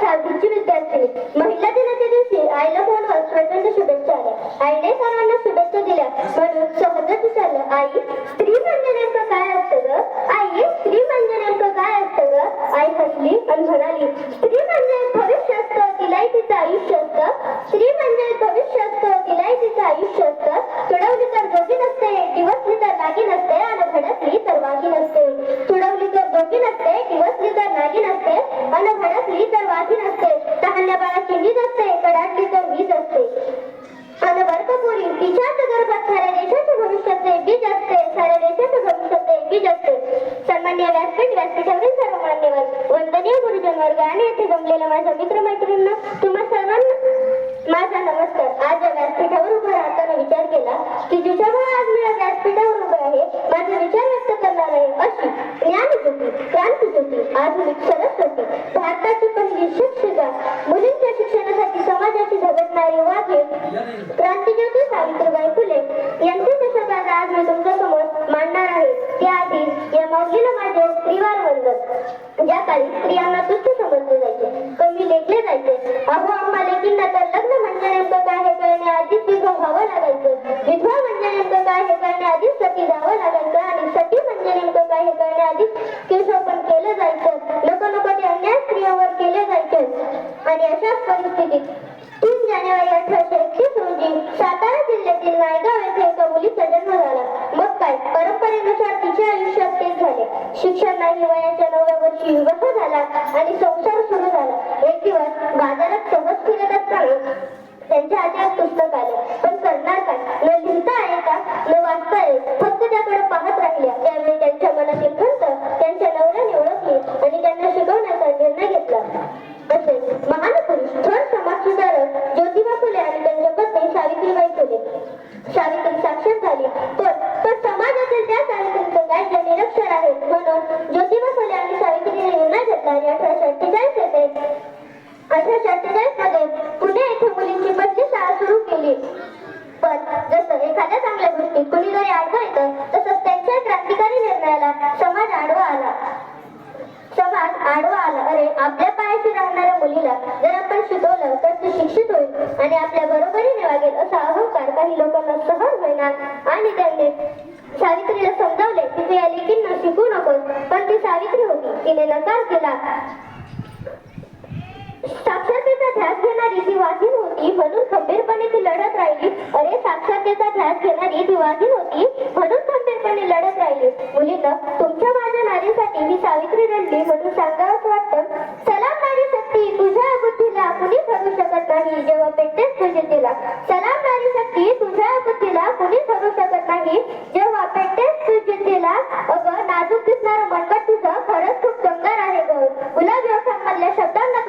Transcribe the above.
दहावीची विद्यार्थिनी. महिला दिनाच्या दिवशी आईला फोनवर प्रचंड शुभेच्छा आल्या. आईने सर्वांना शुभेच्छा दिल्या म्हणून सहजच विचारलं, आई स्त्री म्हणजे नेमकं काय असतं ग? आई स्त्री म्हणजे नेमकं काय असतं ग? आई हसली आणि म्हणाली, स्त्री म्हणजे भविष्य असतं, तिलाही तिचं आयुष्य असतं. स्त्री म्हणजे भविष्य असतं, तिलाही तिचं आयुष्य असतं. तुडवली तर दोघी नसते, दिवसली तर नागी नसते, आणि भडकली तर वागी नसते. तुडवली तर दोघी नसते, दिवसली तर नागी नसते, आणि भडकली तर वागी नसते. तहान्या बाळाची वीज असते, कडाडली तर वीज असते. आणि वर्गपुरी तिच्याच गर्भात साऱ्या देशाच्या भविष्याचे बीज असते, साऱ्या देशाच्या भविष्याचे बीज असते. सन्माननीय व्यासपीठ, व्यासपीठावरील सर्व मान्यवर, वंदनीय गुरुजन वर्ग आणि येथे जमलेल्या माझ्या मित्रमैत्रिणींना तुम्हा सर्वांना माझा नमस्कार. आज या व्यासपीठावर उभं राहताना विचार केला की जिच्यामुळे आज मी या व्यासपीठावर उभे आहे, माझे विचार व्यक्त करणार आहे अशी ज्ञानज्योती, क्रांतिज्योती, आधुनिक सरस्वती, भारताची पहिली शिक्षिका, मुलींच्या शिक्षणासाठी समाजाची झगडणारी वाघे, क्रांतिज्योती सावित्रीबाई फुले यांचे दशकात आज मी तुमच्या समोर मांडणार आहे. त्याआधी या माऊलीला माझे स्त्रीवार वंदन. ज्या काळी स्त्रियांना तुच्छ समजले जायचे, कमी लेखले जायचे. अहो आम्हा लेकींना तर लग्न म्हणजे नेमकं काय हे कळण्याआधीच विधवा व्हावं लागायचं. विधवा म्हणजे नेमकं काय हे कळण्याआधीच सती जावं लागायचं, आणि सती म्हणजे नेमकं काय हे कळण्याआधीच केशवपण केलं जायचं. नको ते अन्याय स्त्रियांवर केले जायचे. आणि अशाच परिस्थितीत 3 जानेवारी 1831 रोजी सातारा जिल्ह्यातील नायगाव येथे एका मुलीचा जन्म झाला. मग काय, परंपरेनुसार तिच्या आयुष्यात तेच झाले. शिक्षण नाही, वयाच्या 9व्या वर्षी विवाह झाला आणि संसार सुरू झाला. एक दिवस बाजारात सहज फिरत असताना त्यांच्या हातात पुस्तक आले. पण करणार काय? न लिहिता आहे का, न वाचता आहे, फक्त त्याकडे पाहत राहिल्या. त्यावेळी त्यांच्या मनातील खंत त्यांच्या नवऱ्याने ओळखली आणि त्यांना शिकवण्याचा निर्णय घेतला. असे महान पुरुष, थोर समाजसुधारक ज्योतिबा फुले आणि त्यांच्या पत्नी सावित्रीबाई फुले. सावित्री साक्षर झाली, पण समाजातील त्या सावित्रीचं काय जे निरक्षर आहेत. म्हणून ज्योतिबा फुले आणि सावित्रीने निर्णय घेतला आणि 1848 मध्ये पुणे येथे मुलींची पहिली शाळा सुरू केली. पण जसं एखाद्या चांगल्या गोष्टीत कुणीतरी आडवं येतं, तसंच त्यांच्या क्रांतिकारी निर्णयाला समाज आडवा आला. अरे आपल्या पायाशी राहणाऱ्या मुलीला जर आपण शिकवलं तर ती शिक्षित होईल आणि आपल्या बरोबरीने वागेल असा अहंकार काही लोकांना सहज होईना. आणि त्यांनी सावित्रीला समजावले की तू या लेकींना शिकू नकोस, पण ती सावित्री होती, तिने नकार केला. साक्षरतेचा ध्यास घेणारी ती वाघीण होती म्हणून खंबीरपणे ती लढत राहिली. अरे साक्षरतेचा ध्यास घेणारी ती वाघीण होती म्हणून खंबीरपणे लढत राहिली. मुलींना तुमच्या माझ्या नारीसाठी ही सावित्री रडली म्हणून सांगावंच वाटतं. सलाम नारी शक्ती, तुझ्या बुद्धीला कुणी ठरू शकत नाही जेव्हा पेटतेस तुझी तिला. सलाम नारी शक्ती, तुझ्या बुद्धीला कुणी ठरू शकत नाही जेव्हा पेटतेस तुझी तिला. अगं नाजूक दिसणारं मनगट तुझं खरंच खूप चमकार आहे ग. गुलाबी ओठांमधल्या शब्दांना